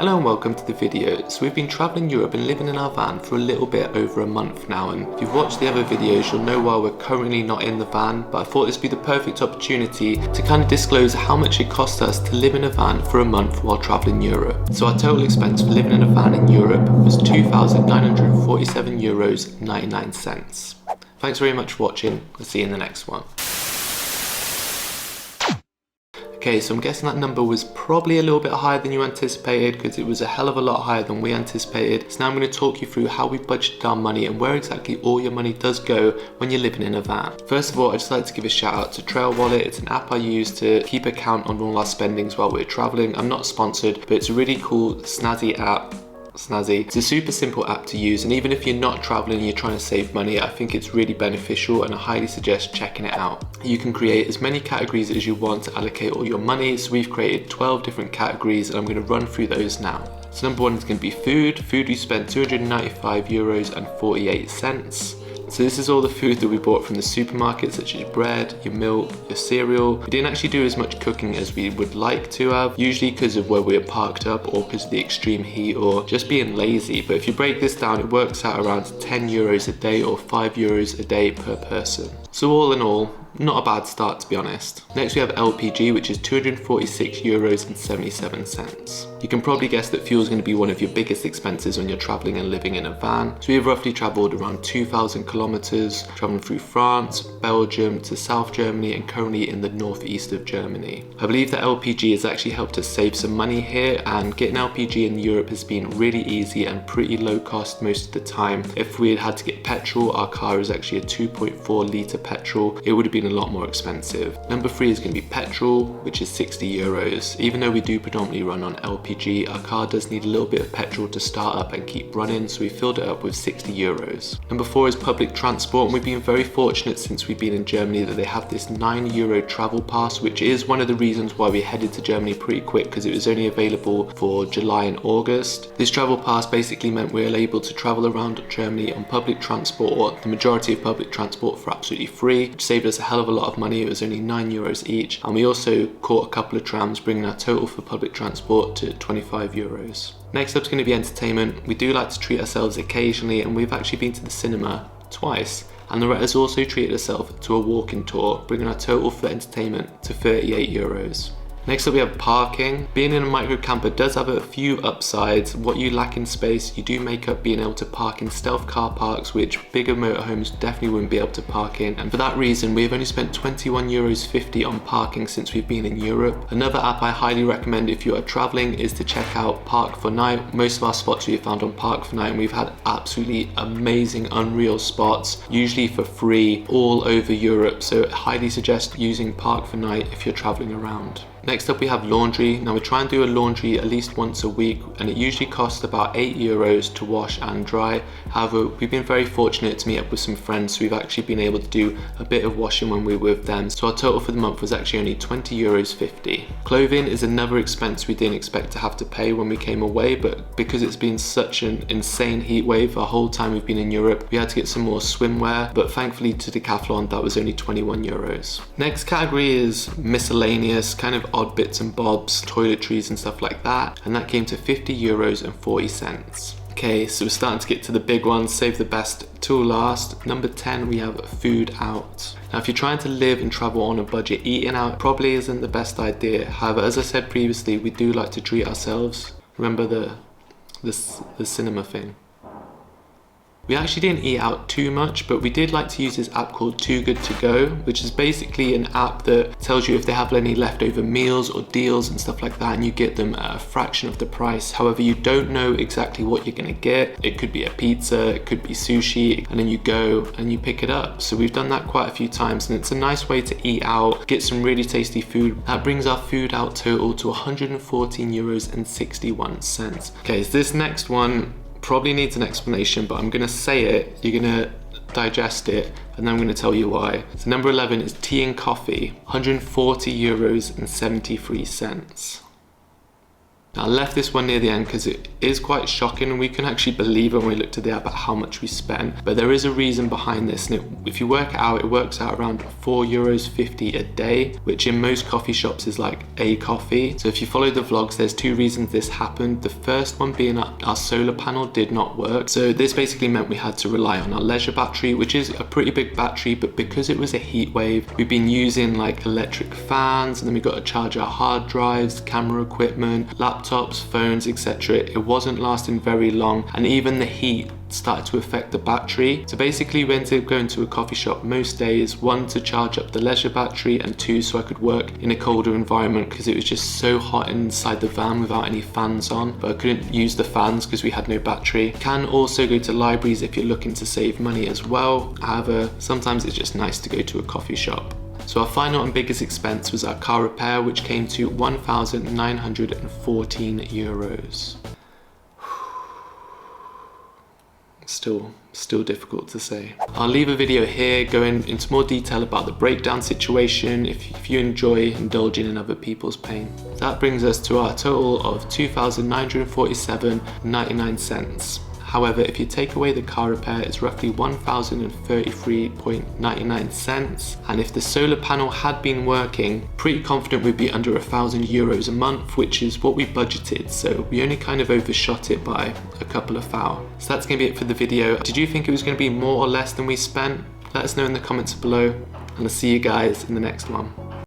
Hello and welcome to the video. So we've been travelling Europe and living in our van for a little bit over a month now, and if you've watched the other videos you'll know why we're currently not in the van, but I thought this would be the perfect opportunity to kind of disclose how much it cost us to live in a van for a month while travelling Europe. So our total expense for living in a van in Europe was €2,947.99. Thanks very much for watching. I'll see you in the next one. Okay, so I'm guessing that number was probably a little bit higher than you anticipated, because it was a hell of a lot higher than we anticipated. So now I'm going to talk you through how we budgeted our money and where exactly all your money does go when you're living in a van. First of all, I'd just like to give a shout out to Petrol wallet. It's an app I use to keep account on all our spendings while we're traveling. I'm not sponsored, but it's a really cool, snazzy app. It's a super simple app to use, and even if you're not traveling and you're trying to save money, I think it's really beneficial and I highly suggest checking it out. You can create as many categories as you want to allocate all your money. So we've created 12 different categories and I'm going to run through those now. So number one is going to be food. We spent €295.48. So this is all the food that we bought from the supermarket, such as bread, your milk, your cereal. We didn't actually do as much cooking as we would like to have, usually because of where we were parked up or because of the extreme heat or just being lazy. But if you break this down, it works out around €10 a day or €5 a day per person. So all in all, not a bad start, to be honest. Next we have LPG, which is €246.77. You can probably guess that fuel is going to be one of your biggest expenses when you're traveling and living in a van. So we've roughly traveled around 2,000 kilometers, traveling through France, Belgium to South Germany, and currently in the northeast of Germany. I believe that LPG has actually helped us save some money here, and getting LPG in Europe has been really easy and pretty low cost most of the time. If we had to get petrol, our car is actually a 2.4 litre petrol, it would have been a lot more expensive. Number three is going to be petrol, which is €60. Even though we do predominantly run on LPG, our car does need a little bit of petrol to start up and keep running, so we filled it up with €60. Number four is public transport, and we've been very fortunate since we've been in Germany that they have this €9 travel pass, which is one of the reasons why we headed to Germany pretty quick, because it was only available for July and August. This travel pass basically meant we were able to travel around Germany on public transport, or the majority of public transport, for absolutely free, which saved us a hell of a lot of money. It was only €9 each, and we also caught a couple of trams, bringing our total for public transport to €25. Next up is going to be entertainment. We do like to treat ourselves occasionally, and we've actually been to the cinema twice, and Loretta's also treated herself to a walking tour, bringing our total for entertainment to €38. Next up we have parking. Being in a micro camper does have a few upsides. What you lack in space, you do make up being able to park in stealth car parks, which bigger motorhomes definitely wouldn't be able to park in. And for that reason, we've only spent €21.50 on parking since we've been in Europe. Another app I highly recommend if you are traveling is to check out Park for Night. Most of our spots we have found on Park for Night, and we've had absolutely amazing, unreal spots, usually for free, all over Europe. So I highly suggest using Park for Night if you're traveling around. Next up we have laundry. Now we try and do a laundry at least once a week, and it usually costs about €8 to wash and dry. However, we've been very fortunate to meet up with some friends, so we've actually been able to do a bit of washing when we were with them. So our total for the month was actually only €20.50. Clothing is another expense we didn't expect to have to pay when we came away, but because it's been such an insane heat wave the whole time we've been in Europe, we had to get some more swimwear, but thankfully to Decathlon that was only €21. Next category is miscellaneous, kind of odd bits and bobs, toiletries and stuff like that, and that came to €50.40. Okay, so we're starting to get to the big ones. Save the best till last. Number 10, we have food out. Now if you're trying to live and travel on a budget, eating out probably isn't the best idea. However, as I said previously, we do like to treat ourselves. Remember the cinema thing. We actually didn't eat out too much, but we did like to use this app called Too Good To Go, which is basically an app that tells you if they have any leftover meals or deals and stuff like that, and you get them at a fraction of the price. However, you don't know exactly what you're gonna get. It could be a pizza, it could be sushi, and then you go and you pick it up. So we've done that quite a few times, and it's a nice way to eat out, get some really tasty food. That brings our food out total to €114.61. Okay, so this next one probably needs an explanation, but I'm gonna say it, you're gonna digest it, and then I'm gonna tell you why. So number 11 is tea and coffee, €140.73. Now, I left this one near the end because it is quite shocking, and we can actually believe when we looked at the app at how much we spent. But there is a reason behind this, and if you work it out, it works out around €4.50 a day, which in most coffee shops is like a coffee. So if you follow the vlogs, there's two reasons this happened. The first one being our solar panel did not work. So this basically meant we had to rely on our leisure battery, which is a pretty big battery, but because it was a heat wave, we've been using like electric fans, and then we got to charge our hard drives, camera equipment, laptops, phones, etc. It wasn't lasting very long, and even the heat started to affect the battery. So basically we ended up going to a coffee shop most days, one to charge up the leisure battery, and two so I could work in a colder environment because it was just so hot inside the van without any fans on. But I couldn't use the fans because we had no battery. Can also go to libraries if you're looking to save money as well. However, sometimes it's just nice to go to a coffee shop. So our final and biggest expense was our car repair, which came to €1,914. Still difficult to say. I'll leave a video here going into more detail about the breakdown situation if you enjoy indulging in other people's pain. That brings us to our total of $2,947.99. However, if you take away the car repair, it's roughly $1,033.99. And if the solar panel had been working, pretty confident we'd be under €1,000 a month, which is what we budgeted. So we only kind of overshot it by a couple of thou. So that's gonna be it for the video. Did you think it was gonna be more or less than we spent? Let us know in the comments below, and I'll see you guys in the next one.